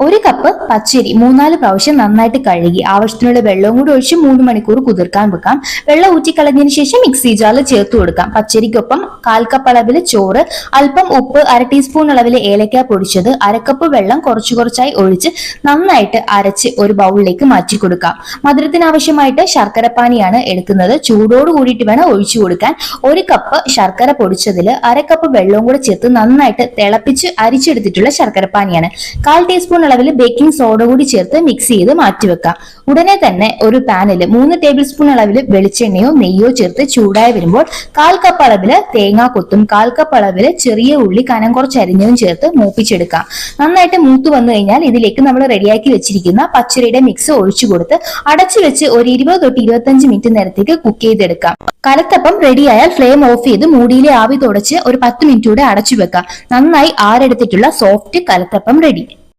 ഒരു കപ്പ് പച്ചരി 3-4 പ്രാവശ്യം നന്നായിട്ട് കഴുകി ആവശ്യത്തിനുള്ള വെള്ളവും കൂടി ഒഴിച്ച് 3 മണിക്കൂർ കുതിർക്കാൻ വെക്കാം. വെള്ളം ഊറ്റിക്കളഞ്ഞതിന് ശേഷം മിക്സി ജാറിൽ ചേർത്ത് കൊടുക്കാം. പച്ചരിക്കൊപ്പം 1/4 കപ്പ് അളവില് ചോറ്, അല്പം ഉപ്പ്, 1/2 ടീസ്പൂൺ അളവില് ഏലക്ക പൊടിച്ചത്, 1/2 കപ്പ് വെള്ളം കുറച്ചായി ഒഴിച്ച് നന്നായിട്ട് അരച്ച് ഒരു ബൗളിലേക്ക് മാറ്റി കൊടുക്കാം. മധുരത്തിന് ആവശ്യമായിട്ട് ശർക്കരപ്പാനിയാണ് എടുക്കുന്നത്. ചൂടോട് കൂടിയിട്ട് വേണം ഒഴിച്ചു കൊടുക്കാൻ. 1 കപ്പ് ശർക്കര പൊടിച്ചതില് 1/2 കപ്പ് വെള്ളവും കൂടെ ചേർത്ത് നന്നായിട്ട് തിളപ്പിച്ച് അരിച്ചെടുത്തിട്ടുള്ള ശർക്കരപ്പാനിയാണ്. 1/4 ടീസ്പൂൺ അളവിൽ ബേക്കിംഗ് സോഡ കൂടി ചേർത്ത് മിക്സ് ചെയ്ത് മാറ്റിവെക്കാം. ഉടനെ തന്നെ ഒരു പാനിൽ 3 ടേബിൾ സ്പൂൺ അളവിൽ വെളിച്ചെണ്ണയോ നെയ്യോ ചേർത്ത് ചൂടായി വരുമ്പോൾ 1/4 കപ്പ് അളവിൽ തേങ്ങാക്കൊത്തും 1/4 കപ്പ് അളവിൽ ചെറിയ ഉള്ളി കനം കുറച്ച് അരിഞ്ഞതും ചേർത്ത് മൂപ്പിച്ചെടുക്കാം. നന്നായിട്ട് മൂത്ത് വന്നു കഴിഞ്ഞാൽ ഇതിലേക്ക് നമ്മൾ റെഡിയാക്കി വെച്ചിരിക്കുന്ന പച്ചരിയുടെ മിക്സ് ഒഴിച്ചു കൊടുത്ത് അടച്ചു വെച്ച് ഒരു 20 തൊട്ട് 25 മിനിറ്റ് നേരത്തേക്ക് കുക്ക് ചെയ്തെടുക്കാം. കലത്തപ്പം റെഡിയായാൽ ഫ്ലെയിം ഓഫ് ചെയ്ത് മൂടിയിലെ ആവി തുടച്ച് ഒരു 10 മിനിറ്റ് കൂടെ അടച്ചു വെക്കാം. നന്നായി ആരെടുത്തിട്ടുള്ള സോഫ്റ്റ് കലത്തപ്പം റെഡി.